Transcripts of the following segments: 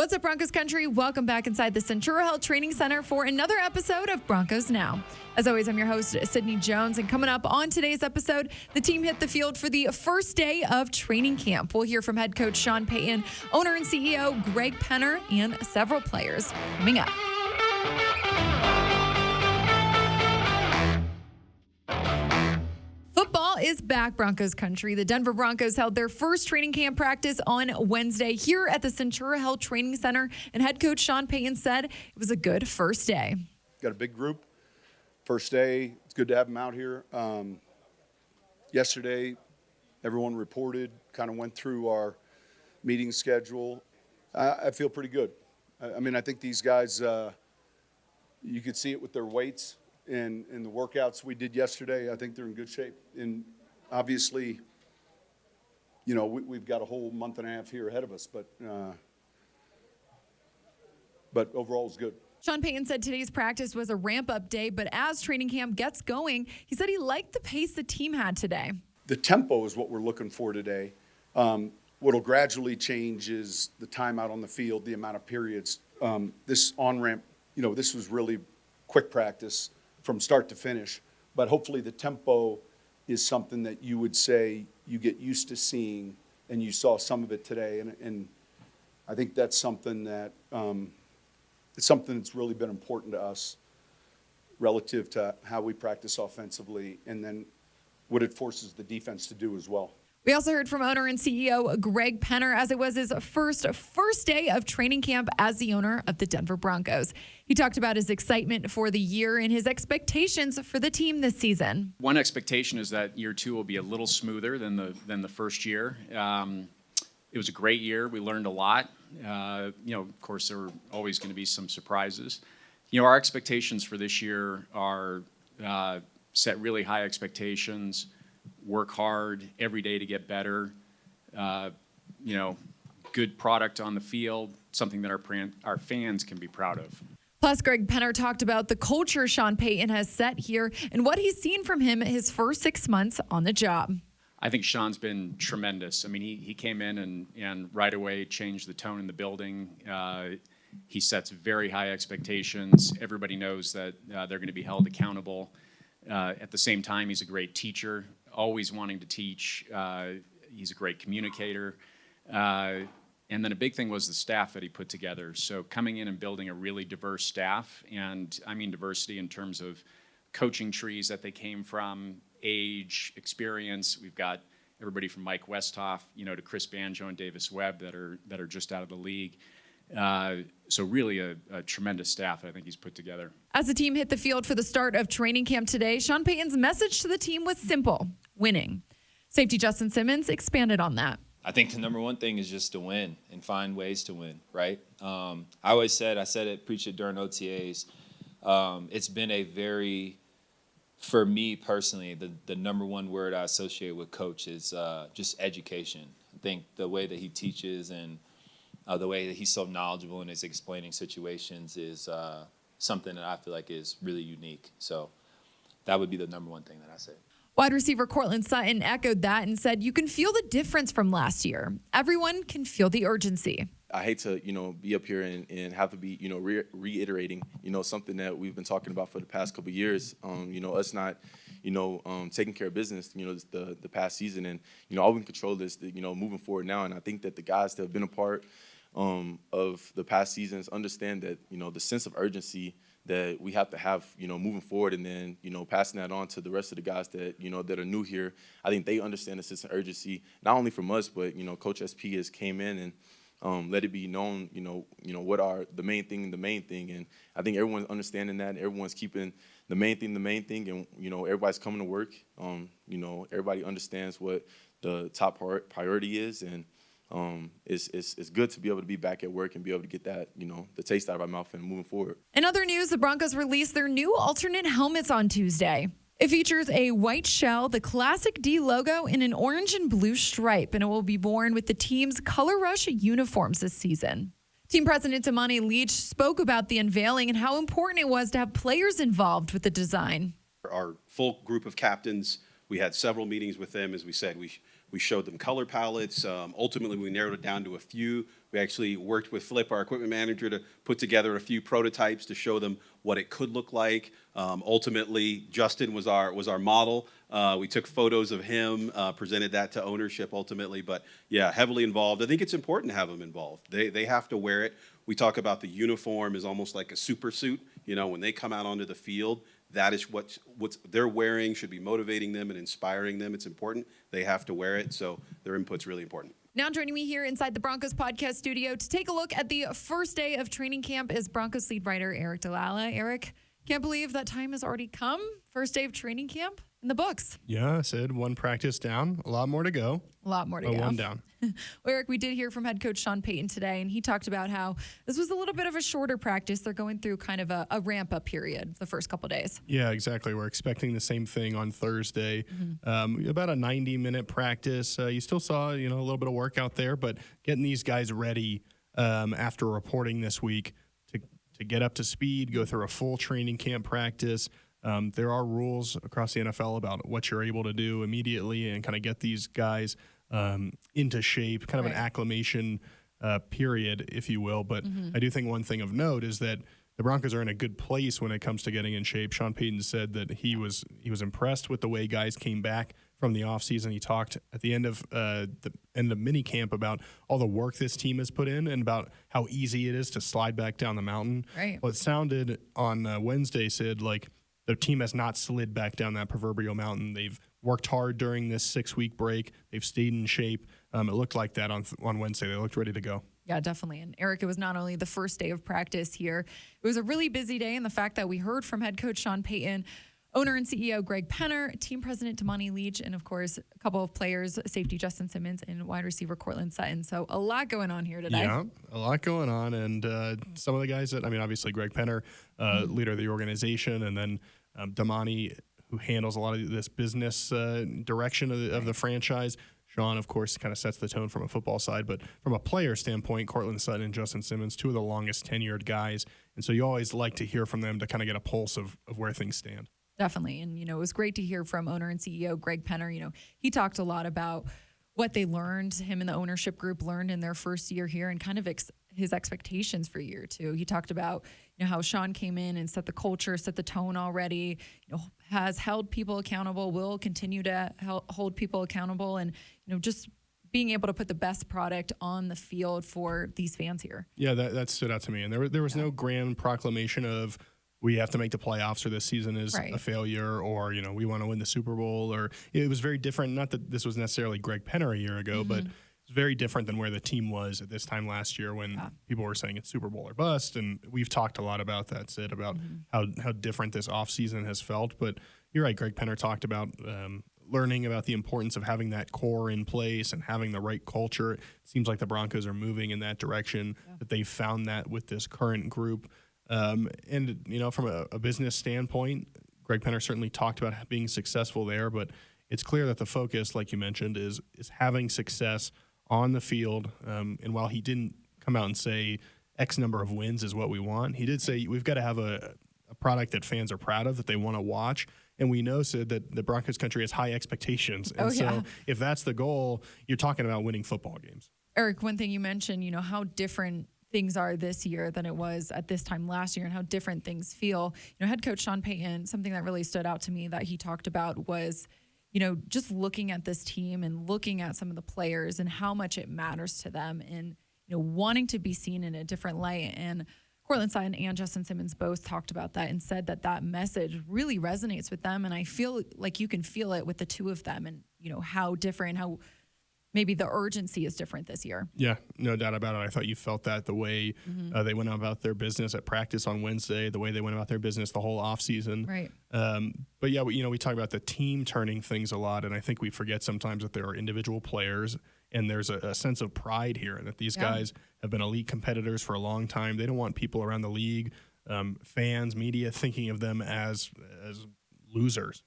What's up, Broncos country? Welcome back inside the Centura Health Training Center for another episode of Broncos Now. As always, I'm your host, Sydney Jones, and coming up on today's episode, the team hit the field for the first day of training camp. We'll hear from head coach Sean Payton, owner and CEO Greg Penner, and several players coming up. Football is back, Broncos country. The Denver Broncos held their first training camp practice on Wednesday here at the Centura Health Training Center, and head coach Sean Payton said it was a good first day. Got a big group. First day, it's good to have them out here. Yesterday, everyone reported, kind of went through our meeting schedule. I feel pretty good. I mean, I think these guys, you could see it with their weights. And the workouts we did yesterday, I think they're in good shape. And obviously, you know, we've got a whole month and a half here ahead of us, but overall it's good. Sean Payton said today's practice was a ramp-up day, but as training camp gets going, he said he liked the pace the team had today. The tempo is what we're looking for today. What'll gradually change is the time out on the field, the amount of periods. This on-ramp, you know, this was really quick practice from start to finish, but hopefully the tempo is something that you would say you get used to seeing, and you saw some of it today, and I think that's something that it's something that's really been important to us relative to how we practice offensively, and then what it forces the defense to do as well. We also heard from owner and CEO Greg Penner as it was his first day of training camp as the owner of the Denver Broncos. He talked about his excitement for the year and his expectations for the team this season. One expectation is that year two will be a little smoother than the first year. It was a great year. We learned a lot. Of course, there were always going to be some surprises. Our expectations for this year are set really high expectations. Work hard every day to get better, good product on the field, something that our fans can be proud of. Plus, Greg Penner talked about the culture Sean Payton has set here and what he's seen from him his first 6 months on the job. I think Sean's been tremendous. I mean, he came in and right away changed the tone in the building. He sets very high expectations. Everybody knows that they're going to be held accountable. At the same time, he's a great teacher, always wanting to teach. He's a great communicator. And then a big thing was the staff that he put together. So coming in and building a really diverse staff, and I mean diversity in terms of coaching trees that they came from, age, experience. We've got everybody from Mike Westhoff, to Chris Banjo and Davis Webb that are just out of the league. So really a tremendous staff that I think he's put together. As the team hit the field for the start of training camp today, Sean Payton's message to the team was simple: winning. Safety Justin Simmons expanded on that. I think the number one thing is just to win and find ways to win, right? I said it, preached it during OTAs. It's been for me personally, the number one word I associate with coach is just education. I think the way that he teaches and the way that he's so knowledgeable in his explaining situations is something that I feel like is really unique. So that would be the number one thing that I say. Wide receiver Cortland Sutton echoed that and said, "You can feel the difference from last year. Everyone can feel the urgency." I hate to, be up here and have to be, reiterating, something that we've been talking about for the past couple of years. Us not, taking care of business, the past season, and all we can control is moving forward now. And I think that the guys that have been a part of the past seasons understand that the sense of urgency that we have to have moving forward, and then passing that on to the rest of the guys that that are new here. I think they understand the sense of urgency not only from us, but Coach SP has came in and let it be known what are the main thing, and I think everyone's understanding that, everyone's keeping the main thing, and everybody's coming to work. Everybody understands what the top priority is, and it's good to be able to be back at work and be able to get that, the taste out of our mouth and moving forward. In other news, the Broncos released their new alternate helmets on Tuesday. It features a white shell, the classic D logo, and an orange and blue stripe, and it will be worn with the team's Color Rush uniforms this season. Team President Damani Leach spoke about the unveiling and how important it was to have players involved with the design. Our full group of captains, we had several meetings with them. As we said, we We showed them color palettes. Ultimately, we narrowed it down to a few. We actually worked with Flip, our equipment manager, to put together a few prototypes to show them what it could look like. Ultimately, Justin was our model. We took photos of him, presented that to ownership ultimately. But yeah, heavily involved. I think it's important to have them involved. They have to wear it. We talk about the uniform as almost like a super suit. You know, when they come out onto the field, that is what they're wearing should be motivating them and inspiring them. It's important. They have to wear it. So their input's really important. Now joining me here inside the Broncos podcast studio to take a look at the first day of training camp is Broncos lead writer Eric DeLalla. Eric, can't believe that time has already come. First day of training camp in the books. Yeah, I said one practice down, a lot more to go. A lot more to go. One down. Well, Eric, we did hear from head coach Sean Payton today, and he talked about how this was a little bit of a shorter practice. They're going through kind of a ramp-up period the first couple days. Yeah, exactly. We're expecting the same thing on Thursday. About a 90-minute practice. You still saw, a little bit of work out there, but getting these guys ready after reporting this week to get up to speed, go through a full training camp practice. There are rules across the NFL about what you're able to do immediately and kind of get these guys into shape, kind of an acclimation period, if you will. But I do think one thing of note is that the Broncos are in a good place when it comes to getting in shape. Sean Payton said that he was impressed with the way guys came back from the offseason. He talked at the end of mini camp about all the work this team has put in and about how easy it is to slide back down the mountain. Right. Well, it sounded on Wednesday, Sid, like the team has not slid back down that proverbial mountain. They've worked hard during this 6-week break. They've stayed in shape. It looked like that on Wednesday. They looked ready to go. Yeah, definitely. And Eric, it was not only the first day of practice here, it was a really busy day. And the fact that we heard from head coach Sean Payton, owner and CEO Greg Penner, team president Damani Leach, and of course, a couple of players, safety Justin Simmons and wide receiver Cortland Sutton. So a lot going on here today. Yeah, a lot going on. And some of the guys obviously Greg Penner, leader of the organization, and then Damani, who handles a lot of this business direction of the franchise. Sean, of course, kind of sets the tone from a football side, but from a player standpoint, Cortland Sutton and Justin Simmons, two of the longest tenured guys. And so you always like to hear from them to kind of get a pulse of where things stand. Definitely. And, it was great to hear from owner and CEO Greg Penner. He talked a lot about what they learned, him and the ownership group learned in their first year here and kind of his expectations for year two. He talked about, how Sean came in and set the culture, set the tone already, has held people accountable, will continue to hold people accountable, and, just being able to put the best product on the field for these fans here. Yeah, that stood out to me. And there was no grand proclamation of we have to make the playoffs or this season is a failure or, we want to win the Super Bowl. Or it was very different. Not that this was necessarily Greg Penner a year ago, but it's very different than where the team was at this time last year when people were saying it's Super Bowl or bust. And we've talked a lot about that, Sid, about how different this offseason has felt. But you're right, Greg Penner talked about learning about the importance of having that core in place and having the right culture. It seems like the Broncos are moving in that direction, that they've found that with this current group. And, from a business standpoint, Greg Penner certainly talked about being successful there, but it's clear that the focus, like you mentioned, is having success on the field. And while he didn't come out and say X number of wins is what we want, he did say we've got to have a product that fans are proud of, that they want to watch. And we know, Sid, that the Broncos country has high expectations. And so if that's the goal, you're talking about winning football games. Eric, one thing you mentioned, how different things are this year than it was at this time last year and how different things feel. Head coach Sean Payton, something that really stood out to me that he talked about was, just looking at this team and looking at some of the players and how much it matters to them and, wanting to be seen in a different light. And Cortland Sutton and Justin Simmons both talked about that and said that message really resonates with them. And I feel like you can feel it with the two of them and, how different, how maybe the urgency is different this year. Yeah, no doubt about it. I thought you felt that the way they went about their business at practice on Wednesday, the way they went about their business the whole offseason. Right. But yeah, we talk about the team turning things a lot, and I think we forget sometimes that there are individual players, and there's a sense of pride here that these guys have been elite competitors for a long time. They don't want people around the league, fans, media, thinking of them as losers,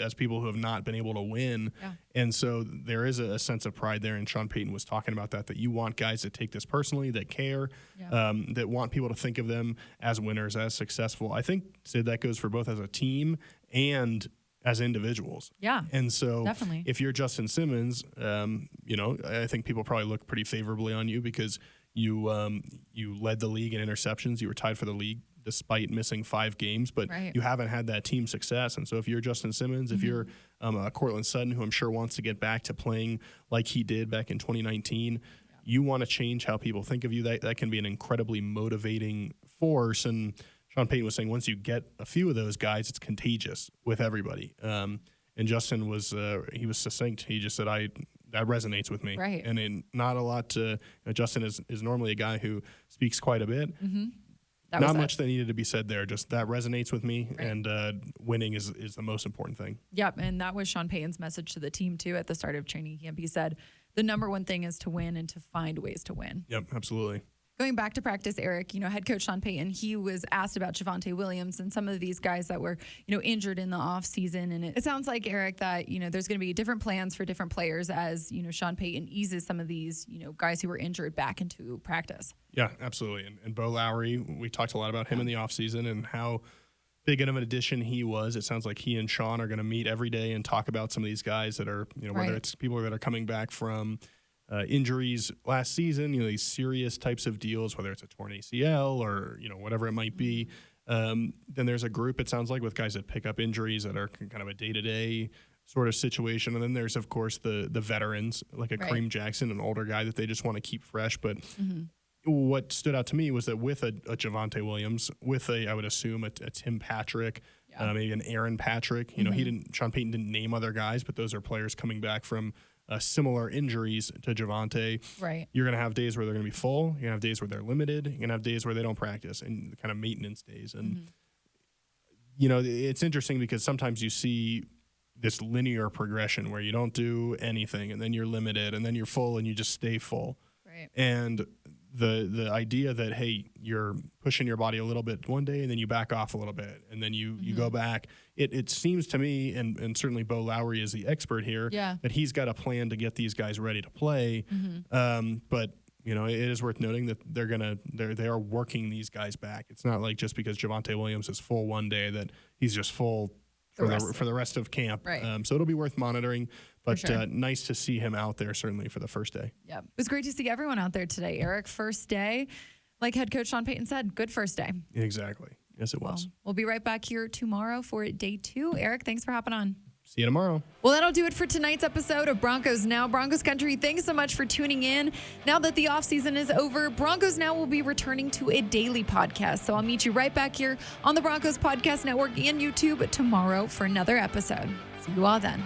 as people who have not been able to win. Yeah. And so there is a sense of pride there. And Sean Payton was talking about that you want guys that take this personally, that care, that want people to think of them as winners, as successful. I think, Sid, that goes for both as a team and as individuals. Yeah, And so definitely. if you're Justin Simmons, I think people probably look pretty favorably on you because you led the league in interceptions. You were tied for the league despite missing 5 games, but Right. you haven't had that team success. And so if you're Justin Simmons, if you're Cortland Sutton, who I'm sure wants to get back to playing like he did back in 2019, you want to change how people think of you. That can be an incredibly motivating force. And Sean Payton was saying once you get a few of those guys, it's contagious with everybody. And Justin was he was succinct. He just said, that resonates with me. Right. And not a lot Justin is normally a guy who speaks quite a bit. That was Not it. much that needed to be said there. Just that resonates with me, and winning is the most important thing. Yep, and that was Sean Payton's message to the team too at the start of training camp. He said the number one thing is to win and to find ways to win. Yep, absolutely. Going back to practice, Eric, head coach Sean Payton, he was asked about Javonte Williams and some of these guys that were, injured in the offseason. And it sounds like, Eric, that, there's going to be different plans for different players as, Sean Payton eases some of these, guys who were injured back into practice. Yeah, absolutely. And Bo Lowry, we talked a lot about him in the offseason and how big of an addition he was. It sounds like he and Sean are going to meet every day and talk about some of these guys that are, whether it's people that are coming back from injuries last season, these serious types of deals, whether it's a torn ACL or, whatever it might be. Then there's a group, it sounds like, with guys that pick up injuries that are kind of a day-to-day sort of situation. And then there's, of course, the veterans, like a Kareem Jackson, an older guy that they just want to keep fresh. But what stood out to me was that with a Javonte Williams, with I would assume a Tim Patrick, maybe an Aaron Patrick, Sean Payton didn't name other guys, but those are players coming back from similar injuries to Javonte. Right. You're going to have days where they're going to be full. You're going to have days where they're limited. You're going to have days where they don't practice and kind of maintenance days. And, it's interesting because sometimes you see this linear progression where you don't do anything and then you're limited and then you're full and you just stay full. Right. And the idea that, hey, you're pushing your body a little bit one day and then you back off a little bit and then you go back. It seems to me, and certainly Bo Lowry is the expert here, that he's got a plan to get these guys ready to play. But it is worth noting that they are working these guys back. It's not like just because Javonte Williams is full one day that he's just full for the rest of camp. Right. So it'll be worth monitoring. But sure. nice to see him out there, certainly for the first day. Yeah, it was great to see everyone out there today, Eric. First day, like head coach Sean Payton said, good first day. Exactly. Yes, it was. Well, we'll be right back here tomorrow for day 2. Eric, thanks for hopping on. See you tomorrow. Well, that'll do it for tonight's episode of Broncos Now. Broncos Country, thanks so much for tuning in. Now that the offseason is over, Broncos Now will be returning to a daily podcast. So I'll meet you right back here on the Broncos Podcast Network and YouTube tomorrow for another episode. See you all then.